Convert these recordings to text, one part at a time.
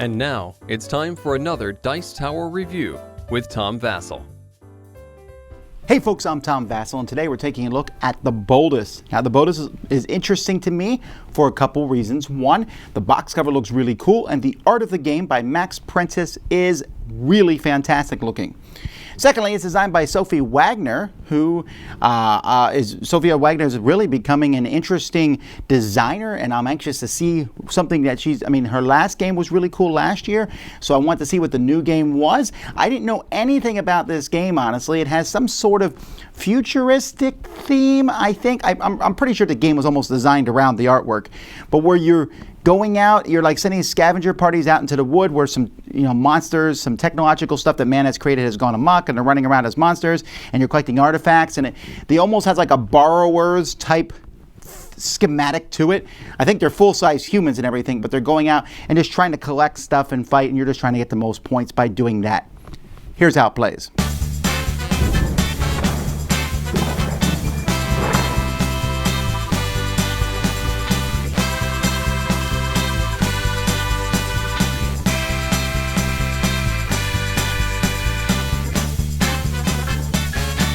And now, it's time for another Dice Tower review with Tom Vasel. Hey folks, I'm Tom Vasel, and today we're taking a look at the Boldest. Now, the Boldest is interesting to me for a couple reasons. One, the box cover looks really cool, and the art of the game by Max Prentice is really fantastic looking. Secondly, it's designed by Sophia Wagner, who Sophia Wagner is really becoming an interesting designer, and I'm anxious to see something that her last game was really cool last year, so I want to see what the new game was. I didn't know anything about this game, honestly. It has some sort of futuristic theme, I think. I'm pretty sure the game was almost designed around the artwork, but where you're going out, you're like sending scavenger parties out into the wood where some monsters, some technological stuff that man has created has gone amok, and they're running around as monsters, and you're collecting artifacts, and they almost has like a borrower's type schematic to it. I think they're full-size humans and everything, but they're going out and just trying to collect stuff and fight, and you're just trying to get the most points by doing that. Here's how it plays.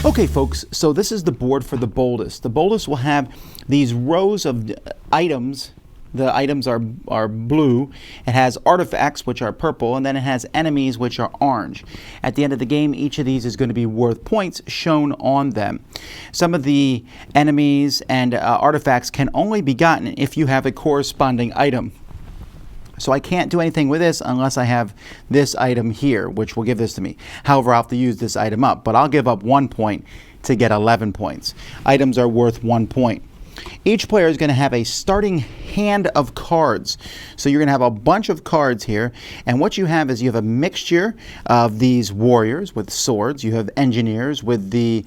Okay folks, so this is the board for the Boldest. The Boldest will have these rows of items. The items are blue. It has artifacts, which are purple, and then it has enemies, which are orange. At the end of the game, each of these is going to be worth points shown on them. Some of the enemies and artifacts can only be gotten if you have a corresponding item. So I can't do anything with this unless I have this item here, which will give this to me. However, I'll have to use this item up, but I'll give up 1 point to get 11 points. Items are worth 1 point. Each player is going to have a starting hand of cards. So you're going to have a bunch of cards here, and what you have is you have a mixture of these warriors with swords. You have engineers with the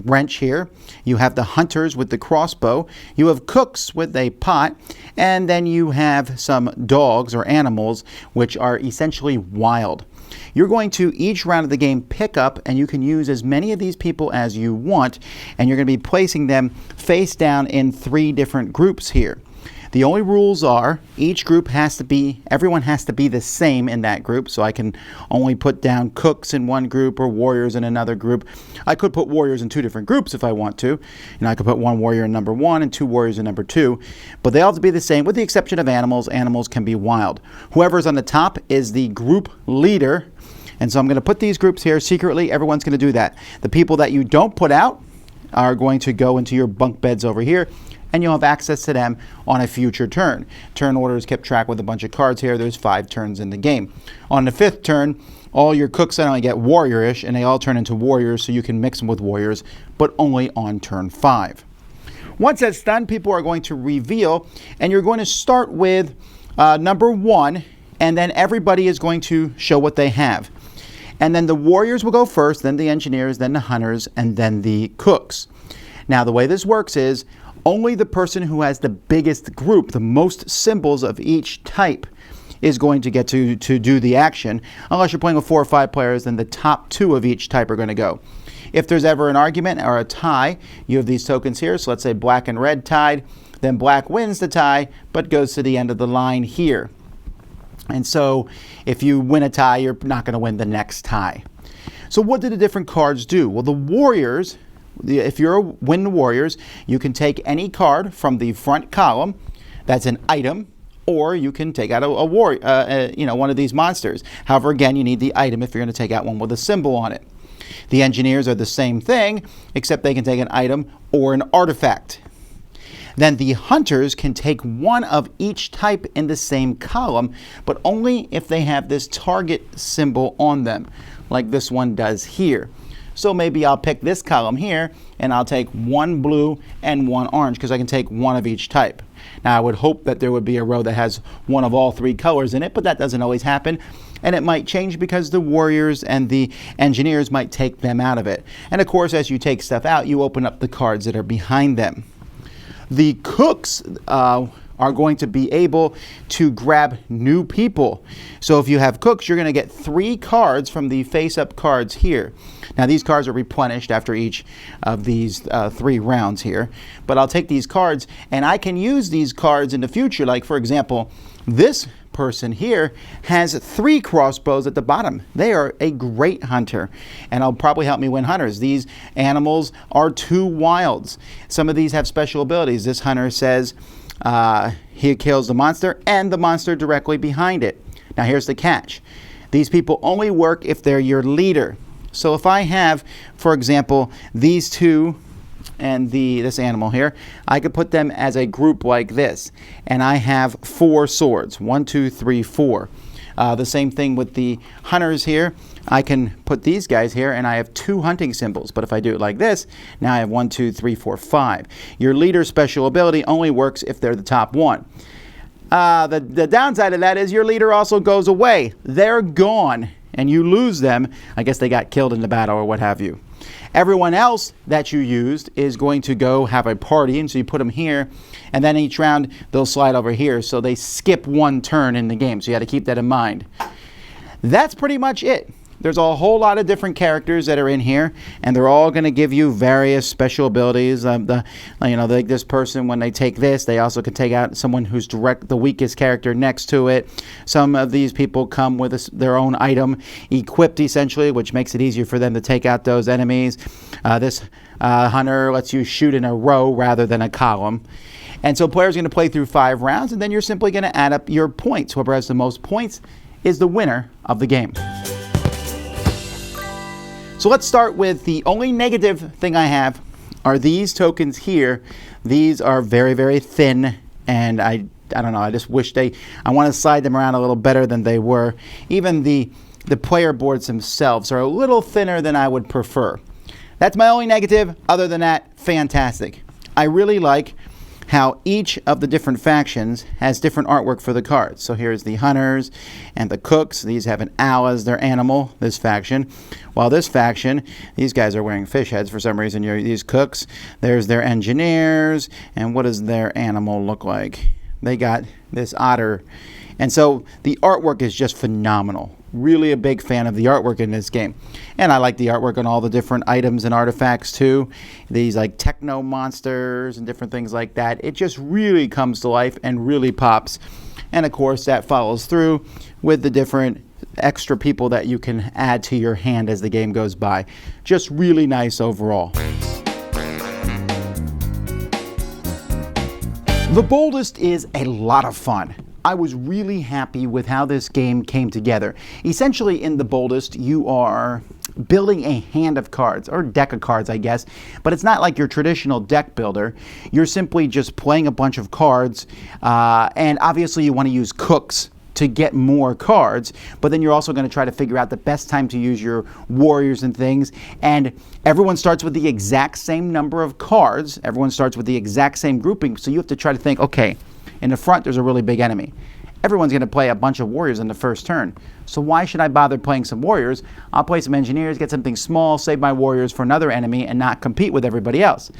wrench here. You have the hunters with the crossbow. You have cooks with a pot, and then you have some dogs or animals which are essentially wild. You're going to, each round of the game, pick up, and you can use as many of these people as you want, and you're going to be placing them face down in 3 different groups here. The only rules are everyone has to be the same in that group, so I can only put down cooks in one group or warriors in another group. I could put warriors in 2 different groups if I want to. I could put 1 warrior in number 1 and 2 warriors in number 2, but they all have to be the same with the exception of animals. Animals can be wild. Whoever's on the top is the group leader, and so I'm going to put these groups here secretly. Everyone's going to do that. The people that you don't put out are going to go into your bunk beds over here, and you'll have access to them on a future turn. Turn order is kept track with a bunch of cards here. There's 5 turns in the game. On the 5th turn, all your cooks suddenly get warrior-ish, and they all turn into warriors, so you can mix them with warriors, but only on turn 5. Once that's done, people are going to reveal, and you're going to start with number 1, and then everybody is going to show what they have. And then the warriors will go first, then the engineers, then the hunters, and then the cooks. Now, the way this works is only the person who has the biggest group, the most symbols of each type, is going to get to do the action. Unless you're playing with 4 or 5 players, then the top 2 of each type are going to go. If there's ever an argument or a tie, you have these tokens here. So let's say black and red tied, then black wins the tie, but goes to the end of the line here. And so if you win a tie, you're not going to win the next tie. So what do the different cards do? Well, the warriors, if you're win the warriors, you can take any card from the front column that's an item, or you can take out a warrior, one of these monsters. However, again, you need the item if you're going to take out one with a symbol on it. The engineers are the same thing, except they can take an item or an artifact. Then the hunters can take one of each type in the same column, but only if they have this target symbol on them, like this one does here. So maybe I'll pick this column here, and I'll take 1 blue and 1 orange, because I can take 1 of each type. Now, I would hope that there would be a row that has 1 of all 3 colors in it, but that doesn't always happen. And it might change because the warriors and the engineers might take them out of it. And of course, as you take stuff out, you open up the cards that are behind them. The cooks are going to be able to grab new people. So if you have cooks, you're going to get 3 cards from the face-up cards here. Now these cards are replenished after each of these 3 rounds here. But I'll take these cards, and I can use these cards in the future. Like, for example, this person here has 3 crossbows at the bottom. They are a great hunter, and it'll probably help me win hunters. These animals are 2 wilds. Some of these have special abilities. This hunter says he kills the monster and the monster directly behind it. Now here's the catch. These people only work if they're your leader. So if I have, for example, these 2 and this animal here, I could put them as a group like this, and I have 4 swords. 1, 2, 3, 4. The same thing with the hunters here. I can put these guys here, and I have 2 hunting symbols. But if I do it like this, now I have 1, 2, 3, 4, 5. Your leader's special ability only works if they're the top 1. The downside of that is your leader also goes away. They're gone, and you lose them. I guess they got killed in the battle or what have you. Everyone else that you used is going to go have a party, and so you put them here, and then each round they'll slide over here, so they skip 1 turn in the game, so you got to keep that in mind. That's pretty much it. There's a whole lot of different characters that are in here, and they're all going to give you various special abilities. Like this person, when they take this, they also can take out someone who's the weakest character next to it. Some of these people come with their own item equipped, essentially, which makes it easier for them to take out those enemies. This hunter lets you shoot in a row rather than a column. And so players are going to play through 5 rounds, and then you're simply going to add up your points. Whoever has the most points is the winner of the game. So let's start with the only negative thing I have are these tokens here. These are very, very thin, and I don't know, I just wish I want to slide them around a little better than they were. Even the player boards themselves are a little thinner than I would prefer. That's my only negative. Other than that, fantastic. I really like how each of the different factions has different artwork for the cards. So here's the hunters and the cooks. These have an owl as their animal, this faction. While this faction, these guys are wearing fish heads for some reason. These cooks, there's their engineers, and what does their animal look like? They got this otter. And so the artwork is just phenomenal. Really a big fan of the artwork in this game. And I like the artwork on all the different items and artifacts too. These like techno monsters and different things like that. It just really comes to life and really pops. And of course that follows through with the different extra people that you can add to your hand as the game goes by. Just really nice overall. The Boldest is a lot of fun. I was really happy with how this game came together. Essentially, in the Boldest, you are building a hand of cards, or deck of cards, I guess, but it's not like your traditional deck builder. You're simply just playing a bunch of cards, and obviously you want to use cooks to get more cards, but then you're also going to try to figure out the best time to use your warriors and things, and everyone starts with the exact same number of cards. Everyone starts with the exact same grouping, so you have to try to think, okay, in the front, there's a really big enemy. Everyone's going to play a bunch of warriors in the first turn. So why should I bother playing some warriors? I'll play some engineers, get something small, save my warriors for another enemy, and not compete with everybody else.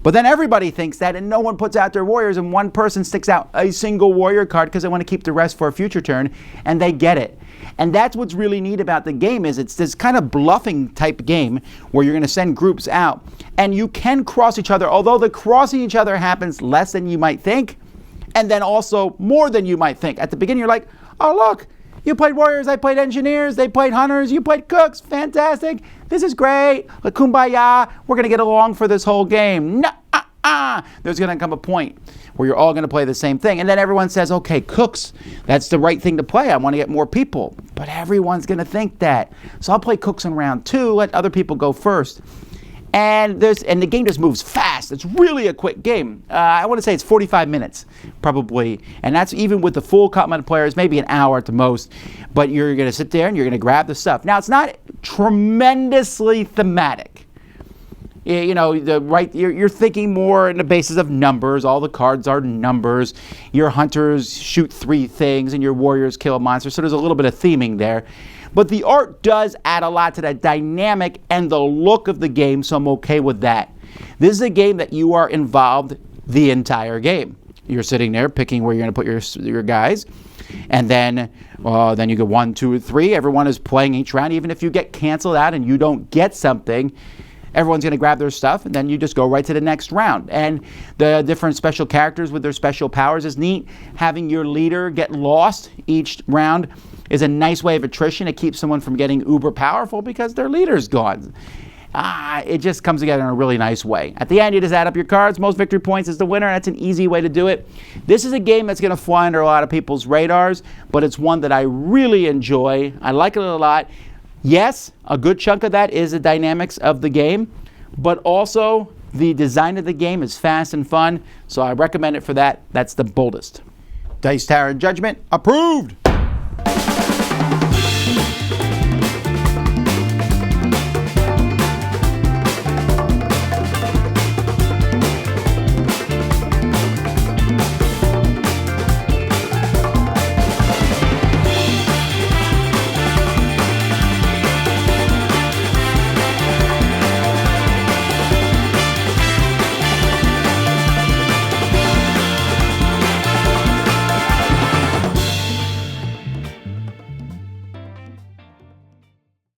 But then everybody thinks that, and no one puts out their warriors, and one person sticks out a single warrior card because they want to keep the rest for a future turn, and they get it. And that's what's really neat about the game is it's this kind of bluffing type game where you're going to send groups out, and you can cross each other, although the crossing each other happens less than you might think. And then also more than you might think. At the beginning, you're like, oh, look, you played warriors, I played engineers, they played hunters, you played cooks, fantastic, this is great, kumbaya, we're going to get along for this whole game. There's going to come a point where you're all going to play the same thing. And then everyone says, okay, cooks, that's the right thing to play. I want to get more people. But everyone's going to think that. So I'll play cooks in round 2, let other people go first. And the game just moves fast. It's really a quick game. I want to say it's 45 minutes, probably. And that's even with the full complement of players, maybe an hour at the most. But you're going to sit there and you're going to grab the stuff. Now, it's not tremendously thematic. You know, you're thinking more in the basis of numbers. All the cards are numbers. Your hunters shoot 3 things and your warriors kill a monster. So there's a little bit of theming there. But the art does add a lot to that dynamic and the look of the game, so I'm okay with that. This is a game that you are involved the entire game. You're sitting there picking where you're going to put your guys, and then you go 1, 2, 3. Everyone is playing each round. Even if you get canceled out and you don't get something, everyone's going to grab their stuff, and then you just go right to the next round. And the different special characters with their special powers is neat. Having your leader get lost each round is a nice way of attrition. It keeps someone from getting uber powerful because their leader's gone. It just comes together in a really nice way. At the end, you just add up your cards. Most victory points is the winner. That's an easy way to do it. This is a game that's going to fly under a lot of people's radars, but it's one that I really enjoy. I like it a lot. Yes, a good chunk of that is the dynamics of the game, but also the design of the game is fast and fun, so I recommend it for that. That's the Boldest. Dice Tower Judgment approved!